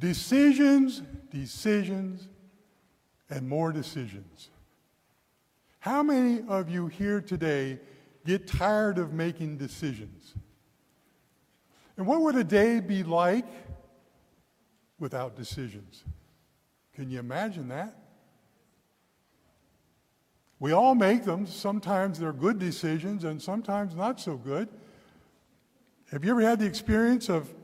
Decisions, decisions, and more decisions. How many of you here today get tired of making decisions? And what would a day be like without decisions? Can you imagine that? We all make them. Sometimes they're good decisions and sometimes not so good. Have you ever had the experience of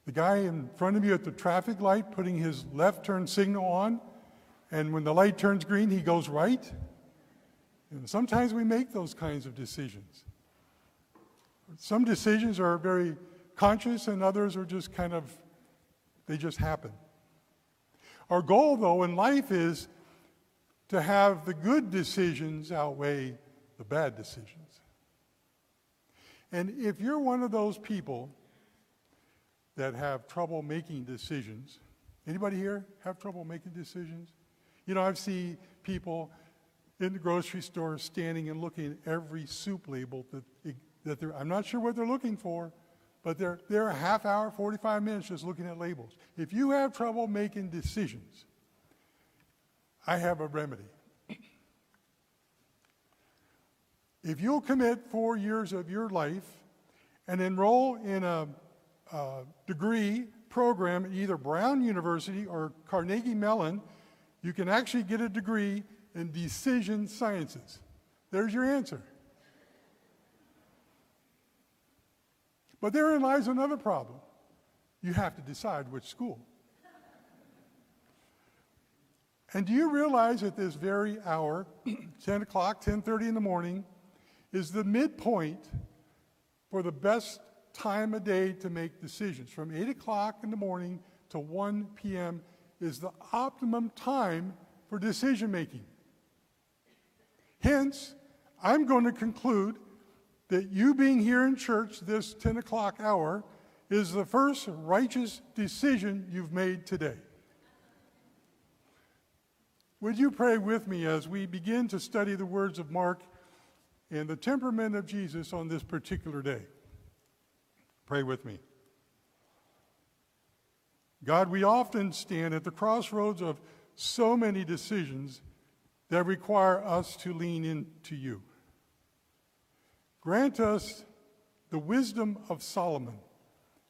the guy in front of you at the traffic light putting his left turn signal on, and when the light turns green, he goes right? And sometimes we make those kinds of decisions. Some decisions are very conscious and others are just they just happen. Our goal, though, in life is to have the good decisions outweigh the bad decisions. And if you're one of those people that have trouble making decisions, anybody here have trouble making decisions? You know, I've seen people in the grocery store standing and looking at every soup label that I'm not sure what they're looking for, but they're a half hour, 45 minutes just looking at labels. If you have trouble making decisions, I have a remedy. If you'll commit 4 years of your life and enroll in a degree program at either Brown University or Carnegie Mellon, you can actually get a degree in decision sciences. There's your answer. But therein lies another problem. You have to decide which school. And do you realize at this very hour, 10 o'clock, 10:30 in the morning, is the midpoint for the best time of day to make decisions? From 8 o'clock in the morning to 1 p.m. is the optimum time for decision making. Hence, I'm going to conclude that you being here in church this 10 o'clock hour is the first righteous decision you've made today. Would you pray with me as we begin to study the words of Mark and the temperament of Jesus on this particular day? Pray with me. God, we often stand at the crossroads of so many decisions that require us to lean into you. Grant us the wisdom of Solomon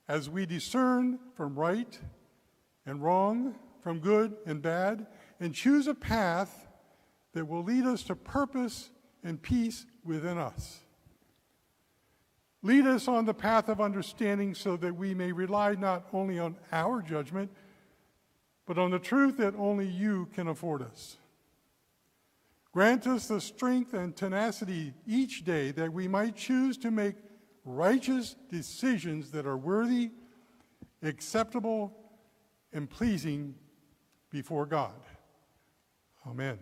as we discern from right and wrong, from good and bad, and choose a path that will lead us to purpose and peace within us. Lead us on the path of understanding so that we may rely not only on our judgment, but on the truth that only you can afford us. Grant us the strength and tenacity each day that we might choose to make righteous decisions that are worthy, acceptable, and pleasing before God. Amen.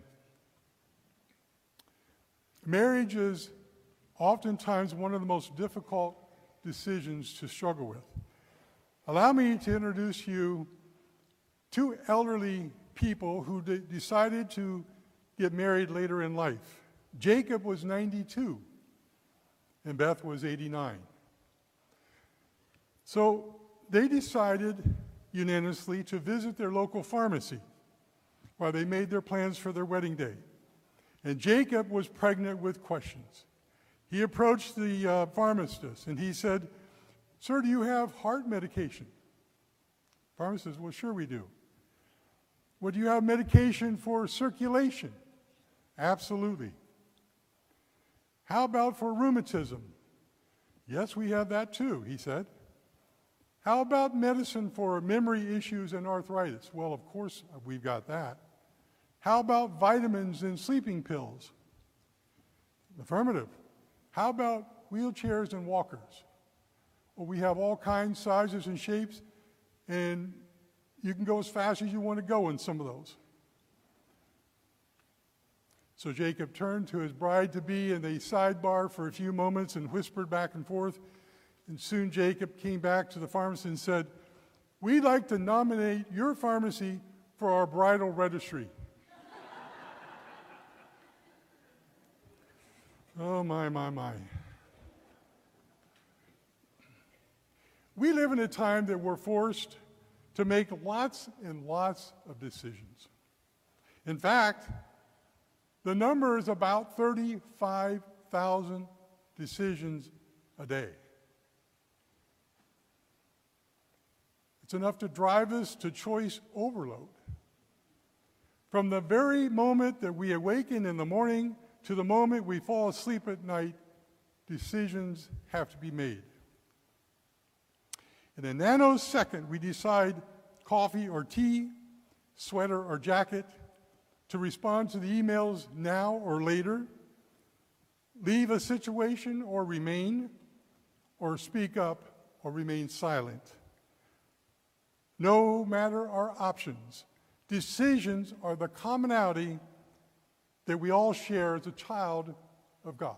Marriage is oftentimes one of the most difficult decisions to struggle with. Allow me to introduce you two elderly people who decided to get married later in life. Jacob was 92 and Beth was 89. So they decided unanimously to visit their local pharmacy while they made their plans for their wedding day. And Jacob was pregnant with questions. He approached the pharmacist and he said, "Sir, do you have heart medication?" Pharmacist says, "Well, sure we do." "Well, do you have medication for circulation?" "Absolutely." "How about for rheumatism?" "Yes, we have that too," he said. "How about medicine for memory issues and arthritis?" "Well, of course we've got that." "How about vitamins and sleeping pills?" "Affirmative." "How about wheelchairs and walkers?" "Well, we have all kinds, sizes, and shapes, and you can go as fast as you want to go in some of those." So Jacob turned to his bride-to-be and they sidebarred for a few moments and whispered back and forth. And soon Jacob came back to the pharmacist and said, "We'd like to nominate your pharmacy for our bridal registry." Oh, my, my, my. We live in a time that we're forced to make lots and lots of decisions. In fact, the number is about 35,000 decisions a day. It's enough to drive us to choice overload. From the very moment that we awaken in the morning to the moment we fall asleep at night, decisions have to be made. In a nanosecond, we decide coffee or tea, sweater or jacket, to respond to the emails now or later, leave a situation or remain, or speak up or remain silent. No matter our options, decisions are the commonality that we all share as a child of God.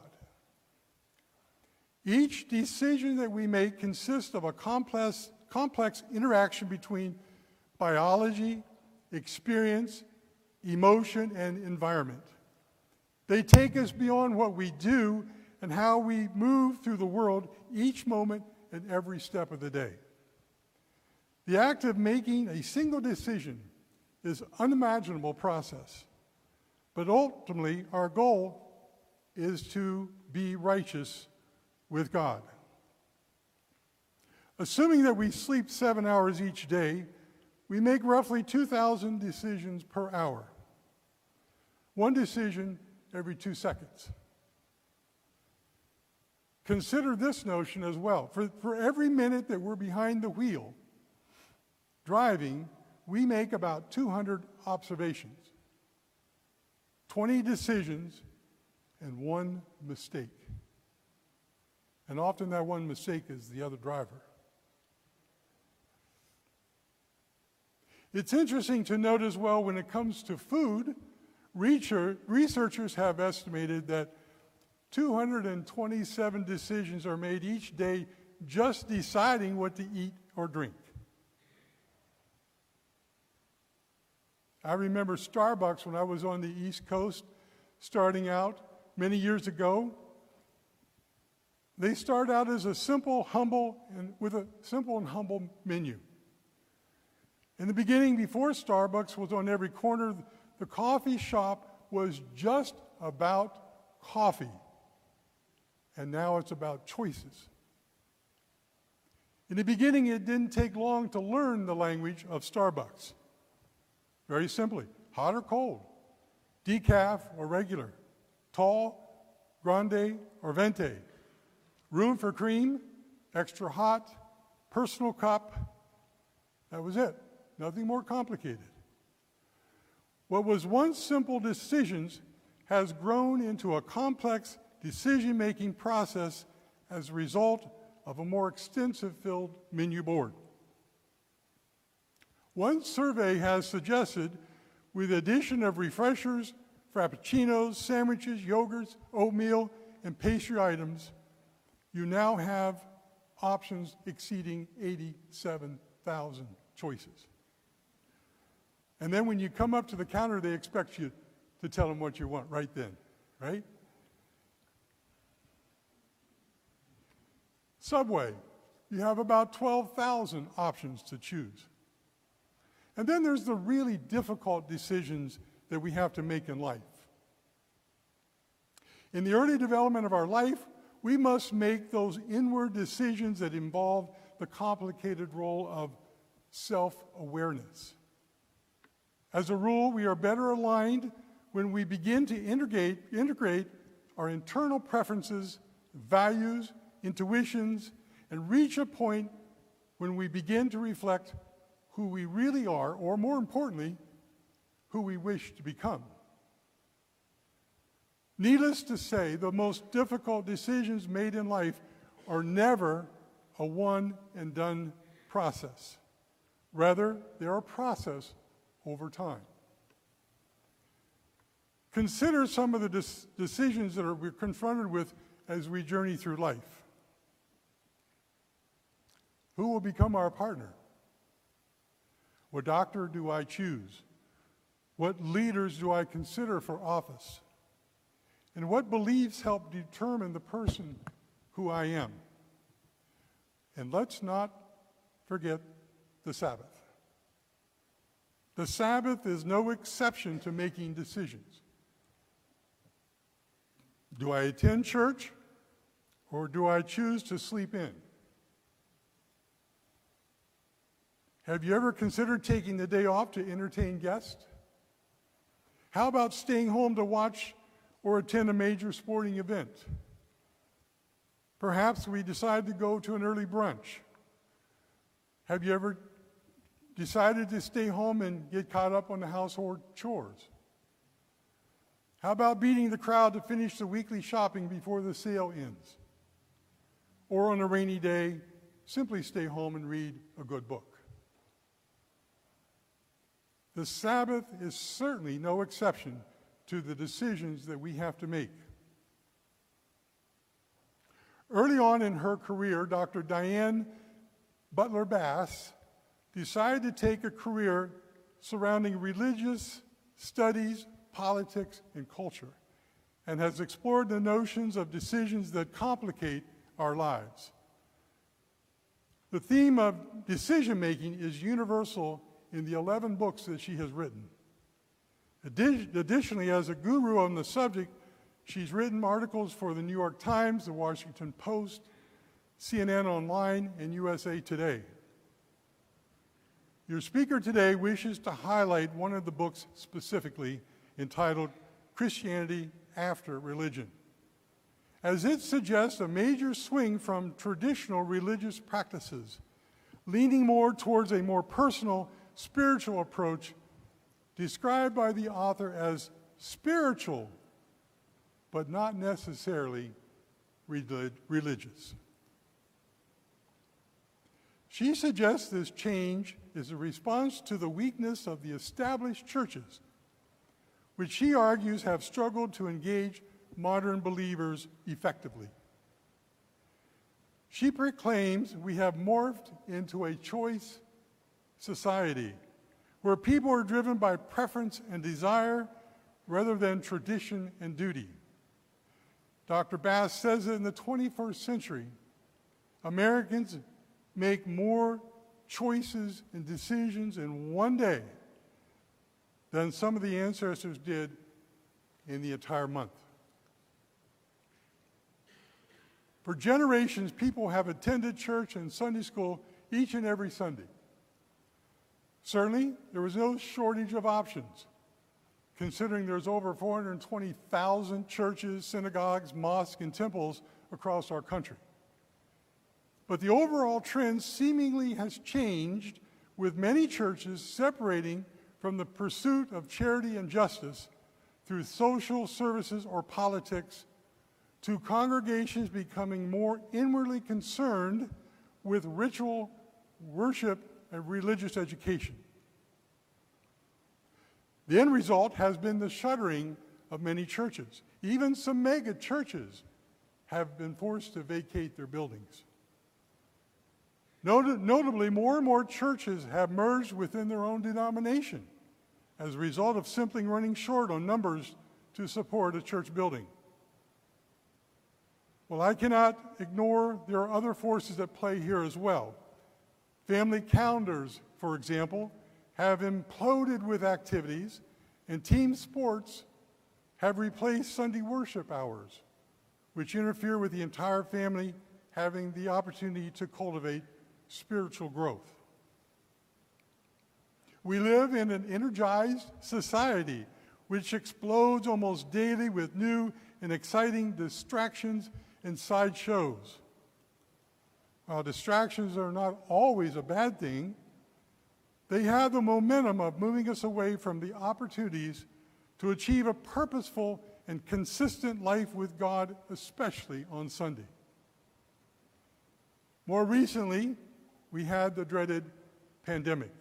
Each decision that we make consists of a complex interaction between biology, experience, emotion, and environment. They take us beyond what we do and how we move through the world each moment and every step of the day. The act of making a single decision is an unimaginable process, but ultimately our goal is to be righteous with God. Assuming that we sleep 7 hours each day, we make roughly 2,000 decisions per hour. One decision every 2 seconds. Consider this notion as well. For every minute that we're behind the wheel, driving, we make about 200 observations, 20 decisions, and one mistake. And often that one mistake is the other driver. It's interesting to note as well when it comes to food, researchers have estimated that 227 decisions are made each day just deciding what to eat or drink. I remember Starbucks when I was on the East Coast starting out many years ago. They start out as with a simple and humble menu. In the beginning, before Starbucks was on every corner, the coffee shop was just about coffee. And now it's about choices. In the beginning, it didn't take long to learn the language of Starbucks. Very simply, hot or cold, decaf or regular, tall, grande, or venti, room for cream, extra hot, personal cup. That was it. Nothing more complicated. What was once simple decisions has grown into a complex decision-making process as a result of a more extensive filled menu board. One survey has suggested, with the addition of refreshers, frappuccinos, sandwiches, yogurts, oatmeal, and pastry items, you now have options exceeding 87,000 choices. And then when you come up to the counter, they expect you to tell them what you want right then, right? Subway, you have about 12,000 options to choose. And then there's the really difficult decisions that we have to make in life. In the early development of our life, we must make those inward decisions that involve the complicated role of self-awareness. As a rule, we are better aligned when we begin to integrate our internal preferences, values, intuitions, and reach a point when we begin to reflect who we really are, or more importantly, who we wish to become. Needless to say, the most difficult decisions made in life are never a one-and-done process. Rather, they're a process over time. Consider some of the decisions that we're confronted with as we journey through life. Who will become our partner? What doctor do I choose? What leaders do I consider for office? And what beliefs help determine the person who I am? And let's not forget the Sabbath. The Sabbath is no exception to making decisions. Do I attend church, or do I choose to sleep in? Have you ever considered taking the day off to entertain guests? How about staying home to watch or attend a major sporting event? Perhaps we decide to go to an early brunch. Have you ever decided to stay home and get caught up on the household chores? How about beating the crowd to finish the weekly shopping before the sale ends? Or on a rainy day, simply stay home and read a good book. The Sabbath is certainly no exception to the decisions that we have to make. Early on in her career, Dr. Diane Butler Bass decided to take a career surrounding religious studies, politics, and culture, and has explored the notions of decisions that complicate our lives. The theme of decision-making is universal in the 11 books that she has written. Additionally, as a guru on the subject, she's written articles for the New York Times, the Washington Post, CNN Online, and USA Today. Your speaker today wishes to highlight one of the books specifically, entitled Christianity After Religion, as it suggests a major swing from traditional religious practices, leaning more towards a more personal, spiritual approach described by the author as spiritual, but not necessarily religious. She suggests this change is a response to the weakness of the established churches, which she argues have struggled to engage modern believers effectively. She proclaims we have morphed into a choice society where people are driven by preference and desire rather than tradition and duty. Dr. Bass says that in the 21st century, Americans make more choices and decisions in one day than some of the ancestors did in the entire month. For generations, people have attended church and Sunday school each and every Sunday. Certainly, there was no shortage of options, considering there's over 420,000 churches, synagogues, mosques, and temples across our country. But the overall trend seemingly has changed, with many churches separating from the pursuit of charity and justice through social services or politics, to congregations becoming more inwardly concerned with ritual worship and religious education. The end result has been the shuttering of many churches. Even some mega churches have been forced to vacate their buildings. Notably, more and more churches have merged within their own denomination as a result of simply running short on numbers to support a church building. Well, I cannot ignore there are other forces at play here as well. Family calendars, for example, have imploded with activities, and team sports have replaced Sunday worship hours, which interfere with the entire family having the opportunity to cultivate spiritual growth. We live in an energized society which explodes almost daily with new and exciting distractions and sideshows. While distractions are not always a bad thing, they have the momentum of moving us away from the opportunities to achieve a purposeful and consistent life with God, especially on Sunday. More recently, we had the dreaded pandemic.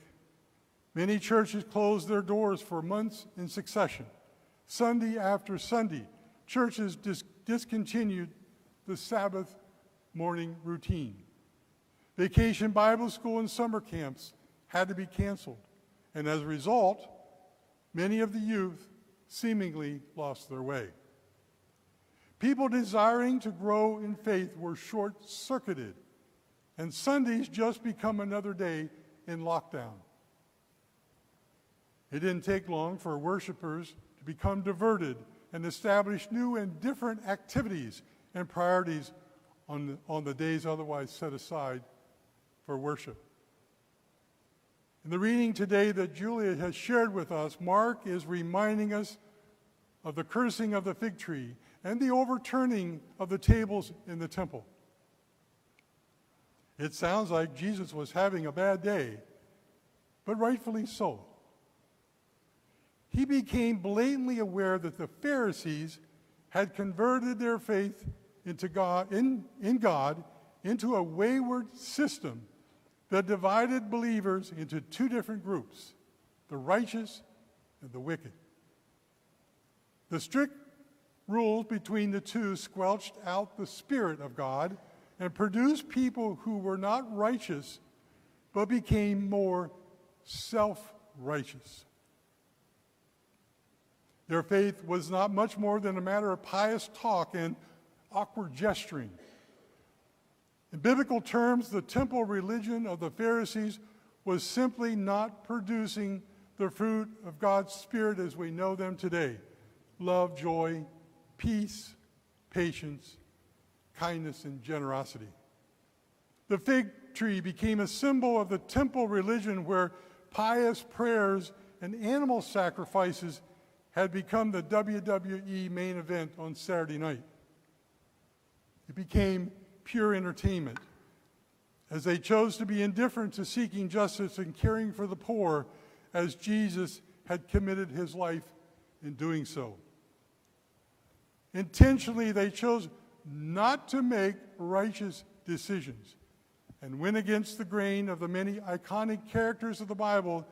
Many churches closed their doors for months in succession. Sunday after Sunday, churches discontinued the Sabbath morning routine. Vacation Bible school and summer camps had to be canceled, and as a result, many of the youth seemingly lost their way. People desiring to grow in faith were short-circuited, and Sundays just become another day in lockdown. It didn't take long for worshipers to become diverted and establish new and different activities and priorities on the days otherwise set aside for worship. In the reading today that Julia has shared with us, Mark is reminding us of the cursing of the fig tree and the overturning of the tables in the temple. It sounds like Jesus was having a bad day, but rightfully so. He became blatantly aware that the Pharisees had converted their faith into God, in God into a wayward system that divided believers into two different groups, the righteous and the wicked. The strict rules between the two squelched out the Spirit of God and produced people who were not righteous but became more self-righteous. Their faith was not much more than a matter of pious talk and awkward gesturing. In biblical terms, the temple religion of the Pharisees was simply not producing the fruit of God's Spirit as we know them today: love, joy, peace, patience, kindness, and generosity. The fig tree became a symbol of the temple religion where pious prayers and animal sacrifices had become the WWE main event on Saturday night. It became pure entertainment as they chose to be indifferent to seeking justice and caring for the poor, as Jesus had committed his life in doing so. Intentionally, they chose not to make righteous decisions and went against the grain of the many iconic characters of the Bible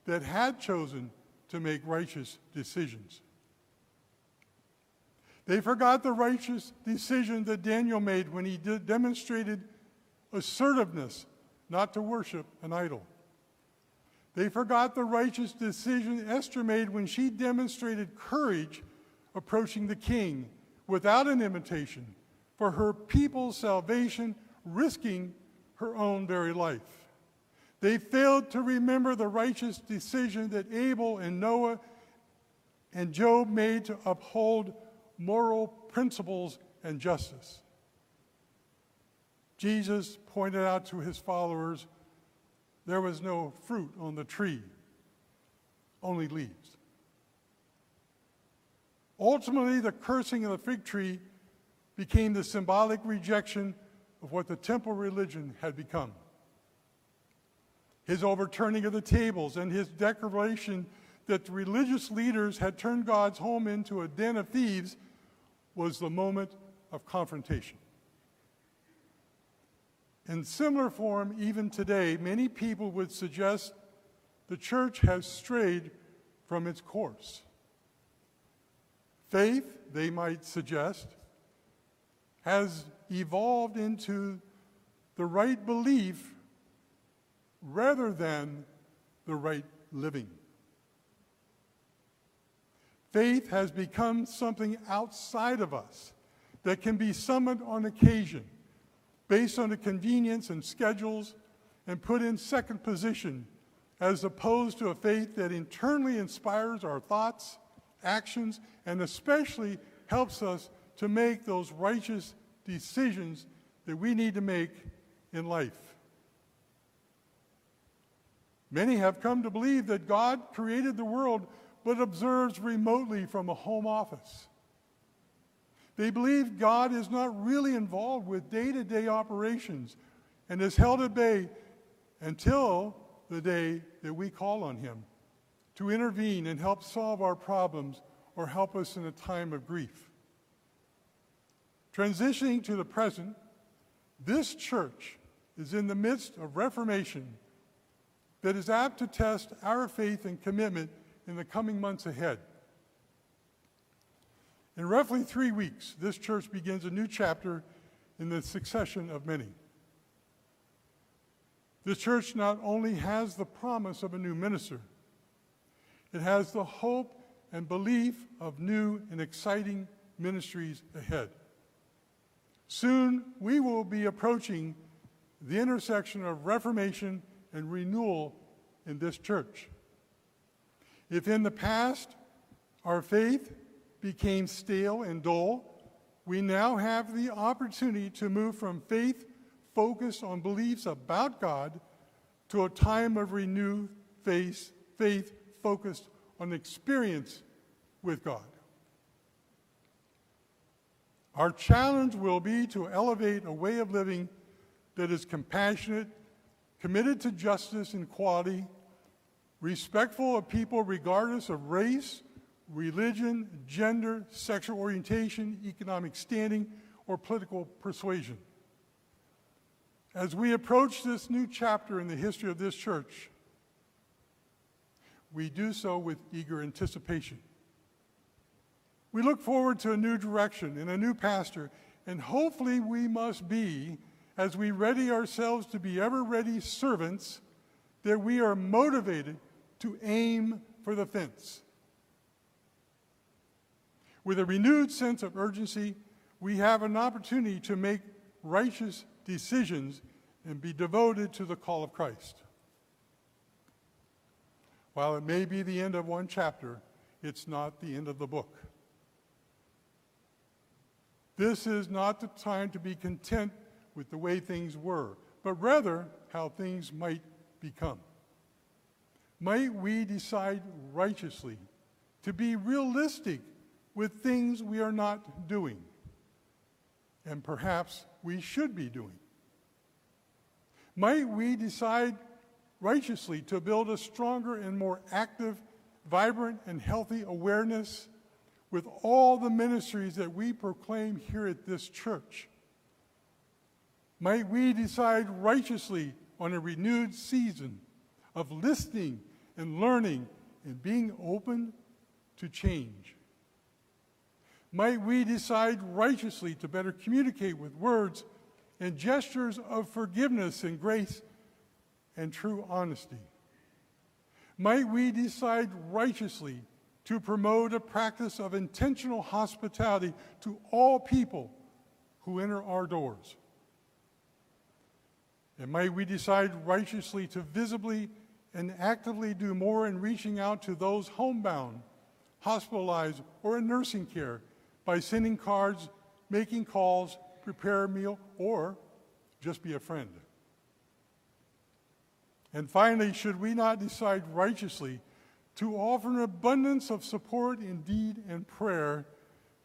that had chosen to make righteous decisions. They forgot the righteous decision that Daniel made when he demonstrated assertiveness not to worship an idol. They forgot the righteous decision Esther made when she demonstrated courage approaching the king without an invitation for her people's salvation, risking her own very life. They failed to remember the righteous decision that Abel and Noah and Job made to uphold moral principles and justice. Jesus pointed out to his followers there was no fruit on the tree, only leaves. Ultimately, the cursing of the fig tree became the symbolic rejection of what the temple religion had become. His overturning of the tables and his declaration that the religious leaders had turned God's home into a den of thieves was the moment of confrontation. In similar form, even today, many people would suggest the church has strayed from its course. Faith, they might suggest, has evolved into the right belief rather than the right living. Faith has become something outside of us that can be summoned on occasion, based on the convenience and schedules, and put in second position, as opposed to a faith that internally inspires our thoughts, actions, and especially helps us to make those righteous decisions that we need to make in life. Many have come to believe that God created the world but observes remotely from a home office. They believe God is not really involved with day-to-day operations and is held at bay until the day that we call on him to intervene and help solve our problems or help us in a time of grief. Transitioning to the present, this church is in the midst of reformation that is apt to test our faith and commitment in the coming months ahead. In roughly 3 weeks, this church begins a new chapter in the succession of many. This church not only has the promise of a new minister, it has the hope and belief of new and exciting ministries ahead. Soon, we will be approaching the intersection of reformation and renewal in this church. If in the past our faith became stale and dull, we now have the opportunity to move from faith focused on beliefs about God to a time of renewed faith focused on experience with God. Our challenge will be to elevate a way of living that is compassionate, committed to justice and equality, respectful of people regardless of race, religion, gender, sexual orientation, economic standing, or political persuasion. As we approach this new chapter in the history of this church, we do so with eager anticipation. We look forward to a new direction and a new pastor, and hopefully we must be, as we ready ourselves to be ever-ready servants, that we are motivated to aim for the fence. With a renewed sense of urgency, we have an opportunity to make righteous decisions and be devoted to the call of Christ. While it may be the end of one chapter, it's not the end of the book. This is not the time to be content with the way things were, but rather how things might become. Might we decide righteously to be realistic with things we are not doing, and perhaps we should be doing? Might we decide righteously to build a stronger and more active, vibrant, and healthy awareness with all the ministries that we proclaim here at this church? Might we decide righteously on a renewed season of listening and learning and being open to change? Might we decide righteously to better communicate with words and gestures of forgiveness and grace and true honesty? Might we decide righteously to promote a practice of intentional hospitality to all people who enter our doors? And might we decide righteously to visibly and actively do more in reaching out to those homebound, hospitalized, or in nursing care by sending cards, making calls, prepare a meal, or just be a friend? And finally, should we not decide righteously to offer an abundance of support in deed and prayer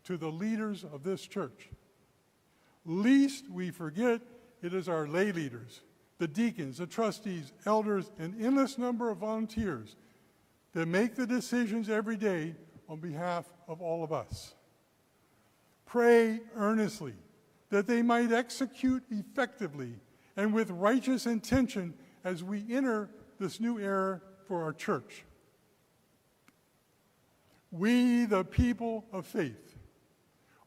to the leaders of this church? Lest we forget, it is our lay leaders, the deacons, the trustees, elders, and endless number of volunteers that make the decisions every day on behalf of all of us. Pray earnestly that they might execute effectively and with righteous intention as we enter this new era for our church. We, the people of faith,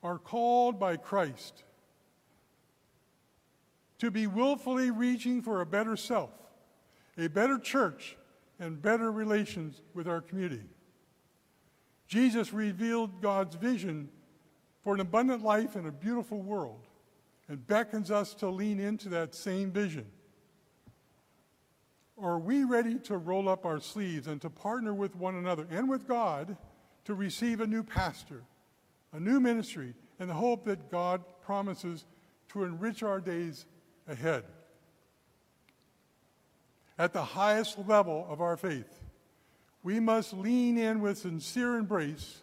are called by Christ to be willfully reaching for a better self, a better church, and better relations with our community. Jesus revealed God's vision for an abundant life in a beautiful world and beckons us to lean into that same vision. Are we ready to roll up our sleeves and to partner with one another and with God to receive a new pastor, a new ministry, and the hope that God promises to enrich our days ahead? At the highest level of our faith, we must lean in with sincere embrace,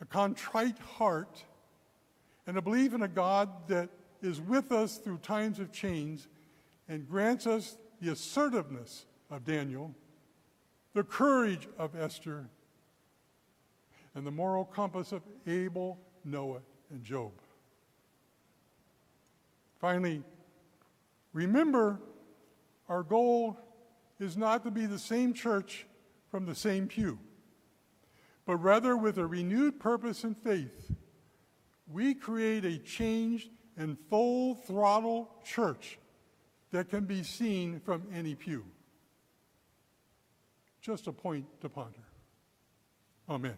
a contrite heart, and a belief in a God that is with us through times of change and grants us the assertiveness of Daniel, the courage of Esther, and the moral compass of Abel, Noah, and Job. Finally, remember, our goal is not to be the same church from the same pew, but rather with a renewed purpose and faith, we create a changed and full-throttle church that can be seen from any pew. Just a point to ponder. Amen.